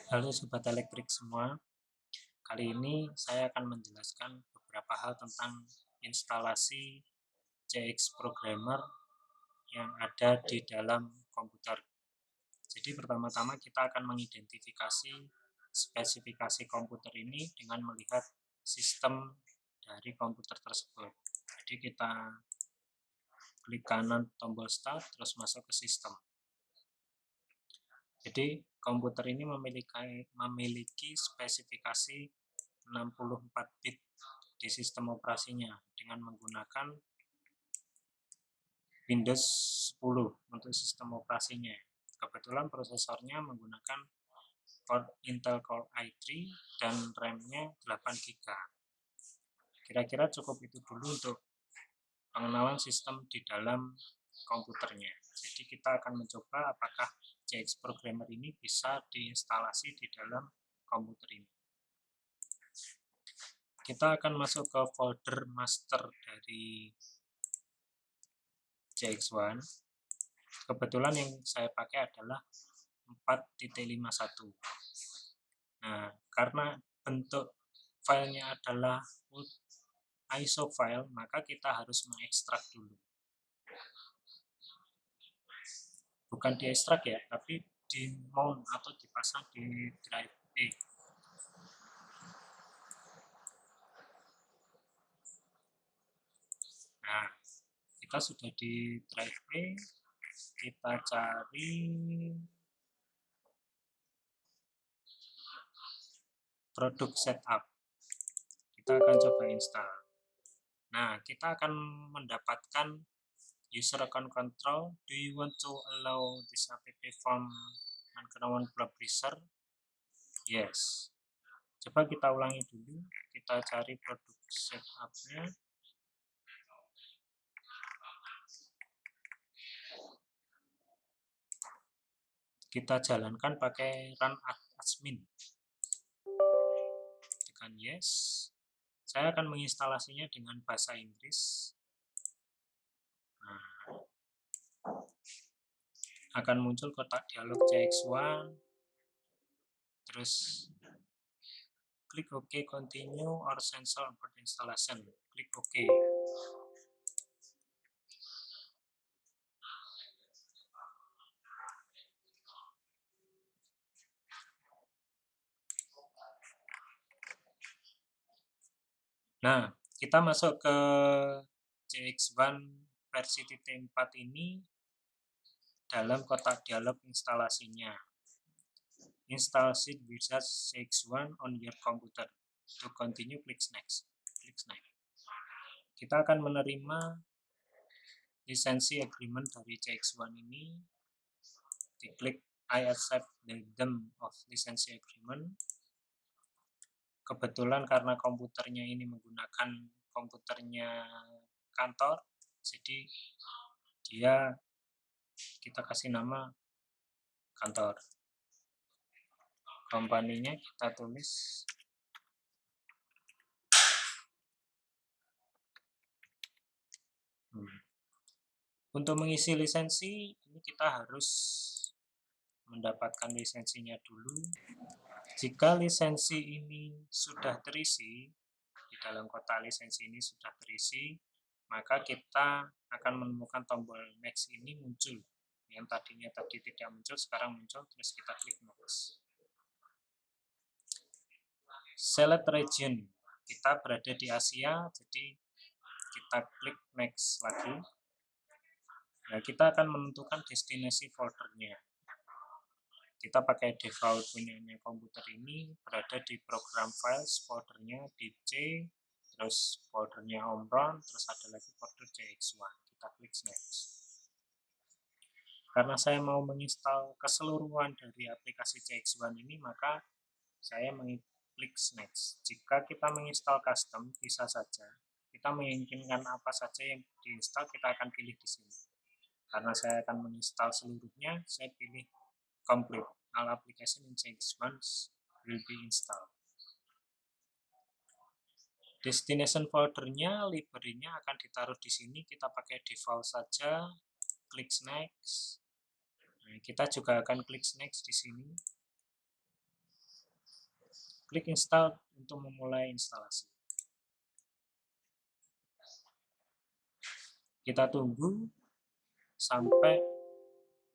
Halo Sobat Elektrik semua, kali ini saya akan menjelaskan beberapa hal tentang instalasi CX Programmer yang ada di dalam komputer. Jadi pertama-tama kita akan mengidentifikasi spesifikasi komputer ini dengan melihat sistem dari komputer tersebut. Jadi kita klik kanan tombol start terus masuk ke sistem. Jadi komputer ini memiliki spesifikasi 64 bit di sistem operasinya dengan menggunakan Windows 10 untuk sistem operasinya. Kebetulan prosesornya menggunakan Intel Core i3 dan RAM-nya 8 GB. Kira-kira cukup itu dulu untuk pengenalan sistem di dalam komputernya. Jadi kita akan mencoba apakah CX Programmer ini bisa diinstalasi di dalam komputer ini. Kita akan masuk ke folder master dari CX1. Kebetulan yang saya pakai adalah 4.51. Nah, karena bentuk filenya adalah ISO file, maka kita harus mengekstrak dulu. Bukan diekstrak ya, tapi di mount atau dipasang di drive B. Nah, kita sudah di drive B, kita cari produk setup. Kita akan coba install. Nah, kita akan mendapatkan user account control. Do you want to allow this app from unknown publisher? Yes. Coba kita ulangi dulu. Kita cari produk setup-nya. Kita jalankan pakai run admin. Tekan yes. Saya akan menginstalasinya dengan bahasa Inggris. Nah, akan muncul kotak dialog CX1. Terus klik OK, continue or cancel about installation. Klik OK. Nah, kita masuk ke CX1 versi T4 ini dalam kotak dialog instalasinya. Install Sheet Wizard CX1 on your computer. To continue, klik next. Klik next. Kita akan menerima lisensi agreement dari CX1 ini. Diklik I accept the term of lisensi agreement. Kebetulan karena komputernya ini menggunakan komputernya kantor, jadi kita kasih nama kantor. Company-nya kita tulis Untuk mengisi lisensi ini kita harus mendapatkan lisensinya dulu. Jika lisensi ini sudah terisi, di dalam kotak lisensi ini sudah terisi, maka kita akan menemukan tombol next ini muncul. Yang tadinya tidak muncul, sekarang muncul, terus kita klik next. Select region, kita berada di Asia, jadi kita klik next lagi. Nah, kita akan menentukan destinasi foldernya. Kita pakai default punyanya komputer ini, berada di program files, foldernya di C, terus foldernya Omron, terus ada lagi folder CX1. Kita klik next. Karena saya mau menginstal keseluruhan dari aplikasi CX1 ini, maka saya mengklik next. Jika kita menginstal custom, bisa saja kita menginginkan apa saja yang diinstal, kita akan pilih di sini. Karena saya akan menginstal seluruhnya, saya pilih complete. All application in CX1 will be installed. Destination foldernya, library-nya akan ditaruh di sini. Kita pakai default saja. Klik next. Nah, kita juga akan klik next di sini. Klik install untuk memulai instalasi. Kita tunggu sampai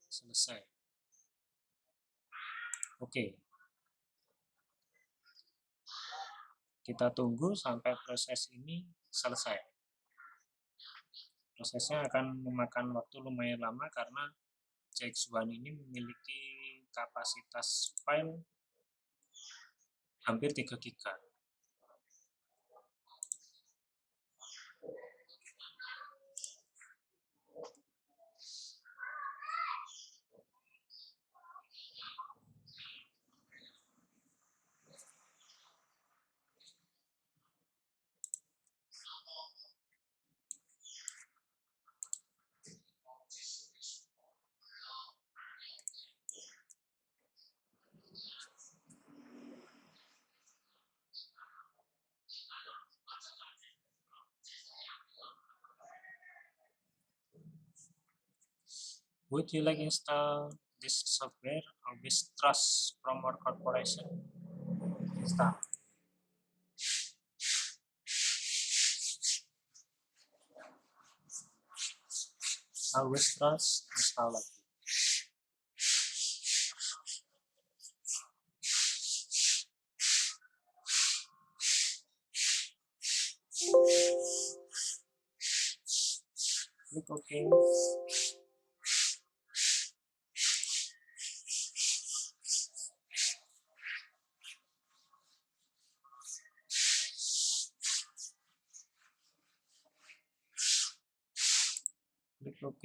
selesai. Oke. Kita tunggu sampai proses ini selesai. Prosesnya akan memakan waktu lumayan lama karena JX1 ini memiliki kapasitas file hampir 3 GB. Would you like install this software with trust from our corporation? Install. Always trust, install lagi. Klik OK. Klik OK.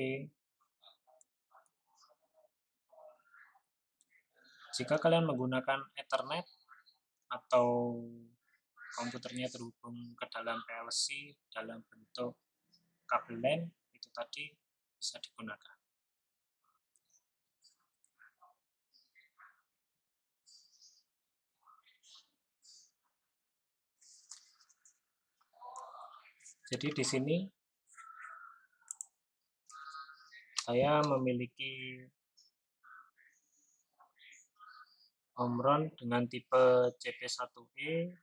Jika kalian menggunakan Ethernet atau komputernya terhubung ke dalam PLC dalam bentuk kabel LAN, itu tadi bisa digunakan. Jadi di sini saya memiliki Omron dengan tipe CP1E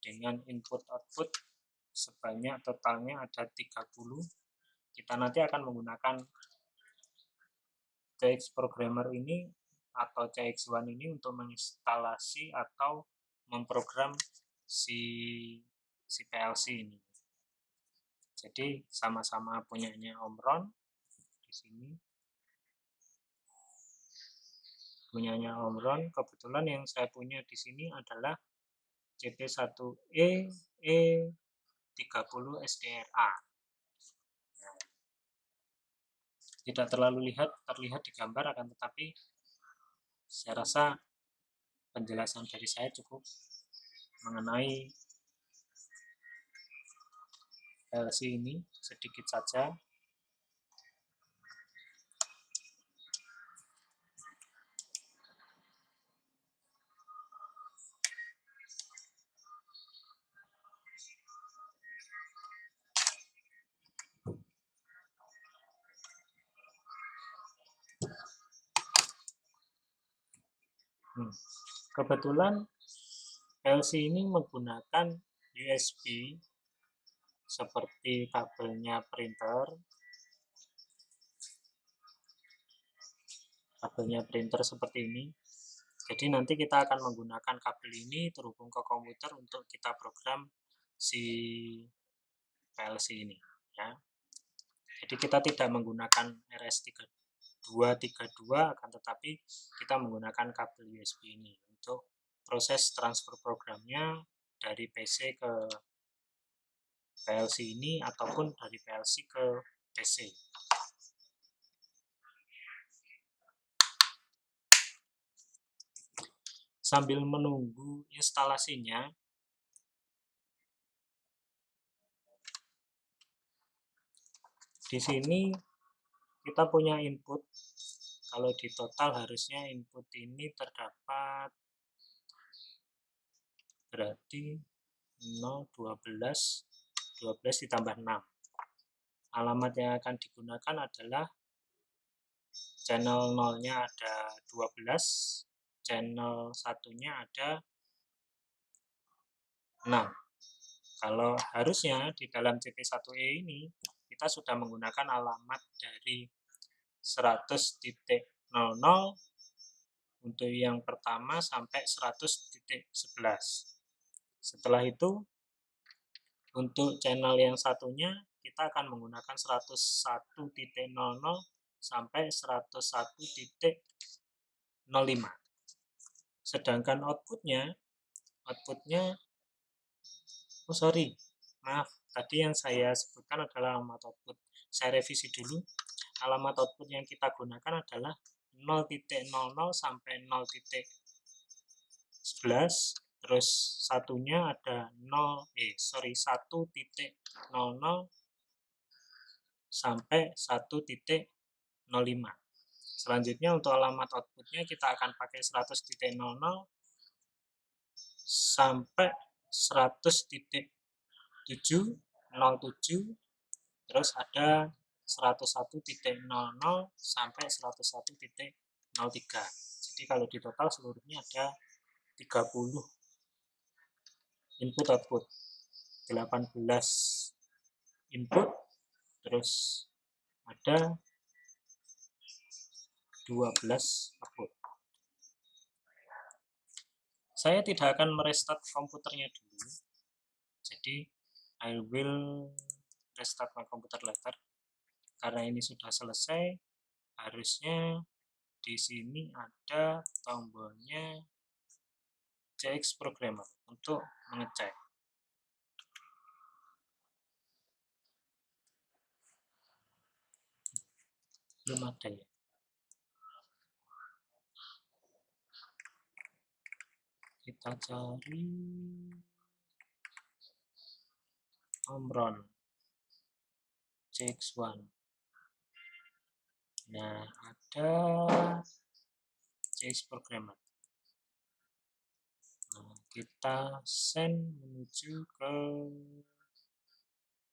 dengan input-output sebanyak totalnya ada 30. Kita nanti akan menggunakan CX Programmer ini atau CX1 ini untuk menginstalasi atau memprogram si PLC ini. Jadi sama-sama punyanya Omron di sini. Punyanya Omron, kebetulan yang saya punya di sini adalah CP1E E30 SDRA. Tidak terlalu terlihat di gambar, akan tetapi saya rasa penjelasan dari saya cukup mengenai PLC ini sedikit saja. Kebetulan PLC ini menggunakan USB seperti kabelnya printer seperti ini. Jadi nanti kita akan menggunakan kabel ini terhubung ke komputer untuk kita program si PLC ini, ya. Jadi kita tidak menggunakan RS232, akan tetapi kita menggunakan kabel USB ini untuk proses transfer programnya dari PC ke PLC ini ataupun dari PLC ke PC. Sambil menunggu instalasinya, di sini kita punya input. Kalau di total harusnya input ini terdapat berarti 0, 12 ditambah 6. Alamat yang akan digunakan adalah channel 0-nya ada 12, channel 1-nya ada Nah, kalau harusnya di dalam CP1E ini kita sudah menggunakan alamat dari 100.00 untuk yang pertama sampai 100.11. Setelah itu untuk channel yang satunya kita akan menggunakan 101.00 sampai 101.05. Sedangkan outputnya oh sorry, maaf, tadi yang saya sebutkan adalah alamat output. Saya revisi dulu. Alamat output yang kita gunakan adalah 0.00 sampai 0.11, terus satunya ada 1.00 sampai 1.05. Selanjutnya untuk alamat outputnya kita akan pakai 100.00 sampai 100.707, terus ada 101.00 sampai 101.03. Jadi kalau di total seluruhnya ada 30 input output, 18 input, terus ada 12 output. Saya tidak akan merestart komputernya dulu, jadi I will restart my computer later. Karena ini sudah selesai, harusnya di sini ada tombolnya CX Programmer untuk mengecek. Belum ada ya. Kita cari Omron CX1. Nah, ada CX Programmer. Nah, kita send menuju ke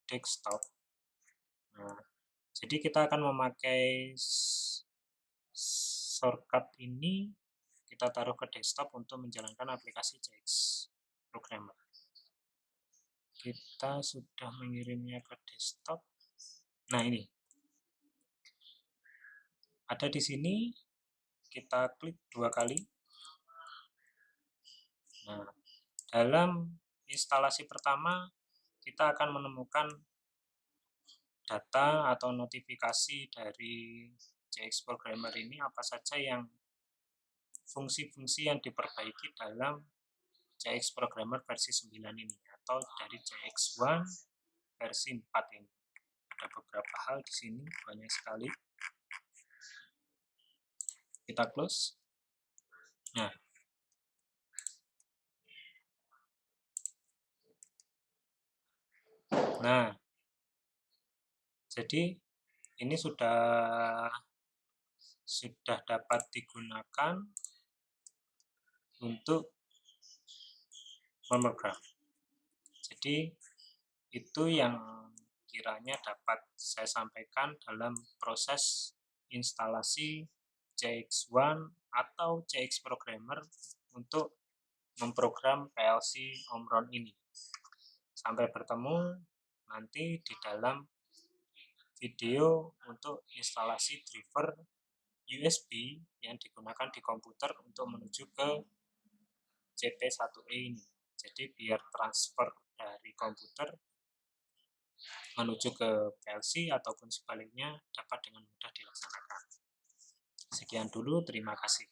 desktop. Nah, jadi kita akan memakai shortcut ini, kita taruh ke desktop untuk menjalankan aplikasi CX Programmer. Kita sudah mengirimnya ke desktop. Nah, ini ada di sini, kita klik 2 kali. Nah, dalam instalasi pertama kita akan menemukan data atau notifikasi dari CX Programmer ini apa saja yang fungsi-fungsi yang diperbaiki dalam CX Programmer versi 9 ini atau dari CX1 versi 4 ini. Ada beberapa hal di sini, banyak sekali. Kita close. Nah, jadi ini sudah dapat digunakan untuk memprogram. Jadi itu yang kiranya dapat saya sampaikan dalam proses instalasi CX1 atau CX Programmer untuk memprogram PLC Omron ini. Sampai bertemu nanti di dalam video untuk instalasi driver USB yang digunakan di komputer untuk menuju ke CP1E ini. Jadi biar transfer dari komputer menuju ke PLC ataupun sebaliknya dapat dengan mudah dilaksanakan. Sekian dulu, terima kasih.